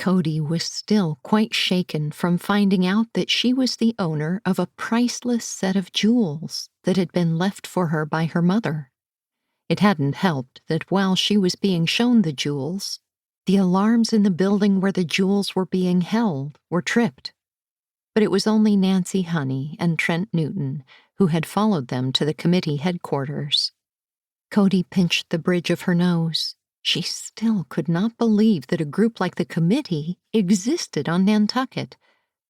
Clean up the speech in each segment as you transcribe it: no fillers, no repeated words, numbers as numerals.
Cody was still quite shaken from finding out that she was the owner of a priceless set of jewels that had been left for her by her mother. It hadn't helped that while she was being shown the jewels, the alarms in the building where the jewels were being held were tripped. But it was only Nancy Honey and Trent Newton who had followed them to the committee headquarters. Cody pinched the bridge of her nose. She still could not believe that a group like the committee existed on Nantucket,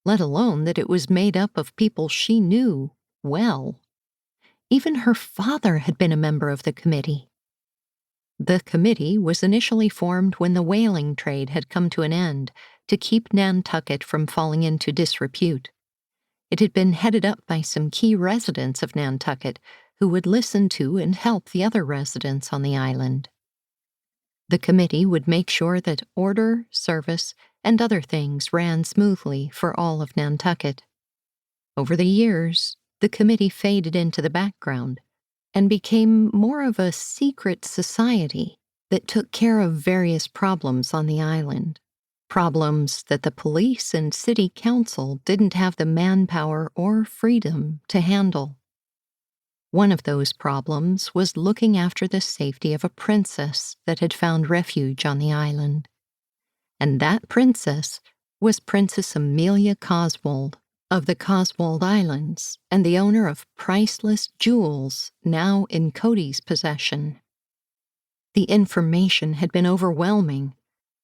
let alone that it was made up of people she knew well. Even her father had been a member of the committee. The committee was initially formed when the whaling trade had come to an end to keep Nantucket from falling into disrepute. It had been headed up by some key residents of Nantucket who would listen to and help the other residents on the island. The committee would make sure that order, service, and other things ran smoothly for all of Nantucket. Over the years, the committee faded into the background and became more of a secret society that took care of various problems on the island, problems that the police and city council didn't have the manpower or freedom to handle. One of those problems was looking after the safety of a princess that had found refuge on the island. And that princess was Princess Amelia Coswold of the Coswold Islands and the owner of priceless jewels now in Cody's possession. The information had been overwhelming.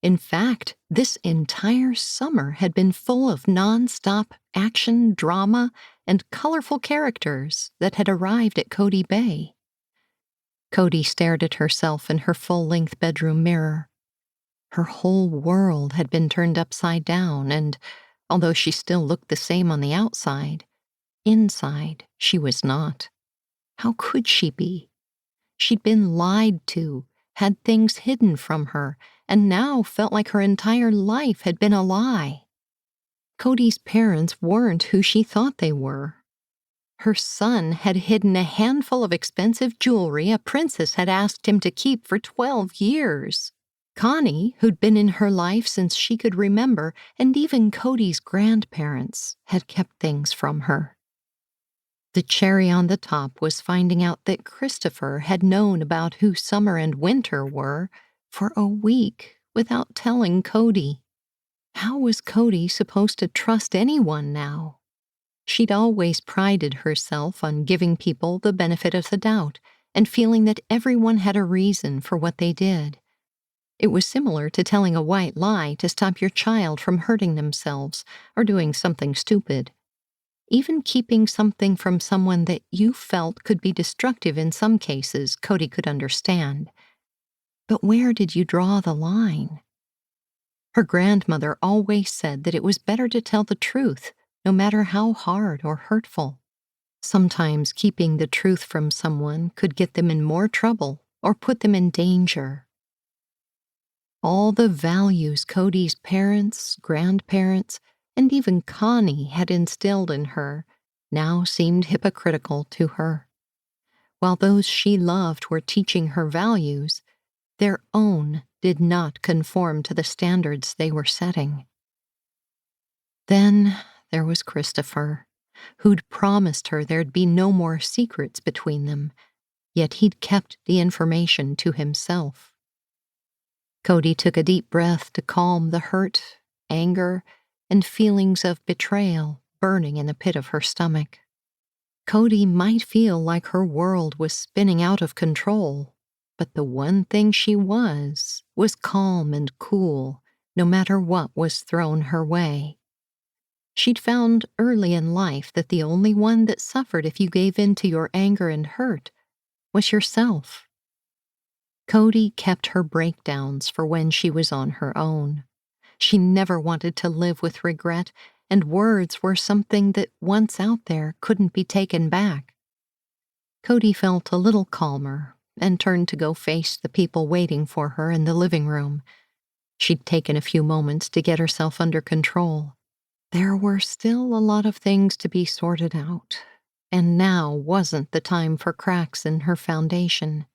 In fact, this entire summer had been full of non-stop action, drama, and colorful characters that had arrived at Cody Bay. Cody stared at herself in her full-length bedroom mirror. Her whole world had been turned upside down, and although she still looked the same on the outside, inside she was not. How could she be? She'd been lied to, had things hidden from her, and now felt like her entire life had been a lie. Cody's parents weren't who she thought they were. Her son had hidden a handful of expensive jewelry a princess had asked him to keep for 12 years. Connie, who'd been in her life since she could remember, and even Cody's grandparents had kept things from her. The cherry on the top was finding out that Christopher had known about who Summer and Winter were for a week without telling Cody. How was Cody supposed to trust anyone now? She'd always prided herself on giving people the benefit of the doubt and feeling that everyone had a reason for what they did. It was similar to telling a white lie to stop your child from hurting themselves or doing something stupid. Even keeping something from someone that you felt could be destructive in some cases, Cody could understand. But where did you draw the line? Her grandmother always said that it was better to tell the truth, no matter how hard or hurtful. Sometimes keeping the truth from someone could get them in more trouble or put them in danger. All the values Cody's parents, grandparents, and even Connie had instilled in her now seemed hypocritical to her. While those she loved were teaching her values, their own did not conform to the standards they were setting. Then there was Christopher, who'd promised her there'd be no more secrets between them, yet he'd kept the information to himself. Cody took a deep breath to calm the hurt, anger, and feelings of betrayal burning in the pit of her stomach. Cody might feel like her world was spinning out of control, but the one thing she was calm and cool, no matter what was thrown her way. She'd found early in life that the only one that suffered if you gave in to your anger and hurt was yourself. Cody kept her breakdowns for when she was on her own. She never wanted to live with regret, and words were something that once out there couldn't be taken back. Cody felt a little calmer and turned to go face the people waiting for her in the living room. She'd taken a few moments to get herself under control. There were still a lot of things to be sorted out, and now wasn't the time for cracks in her foundation.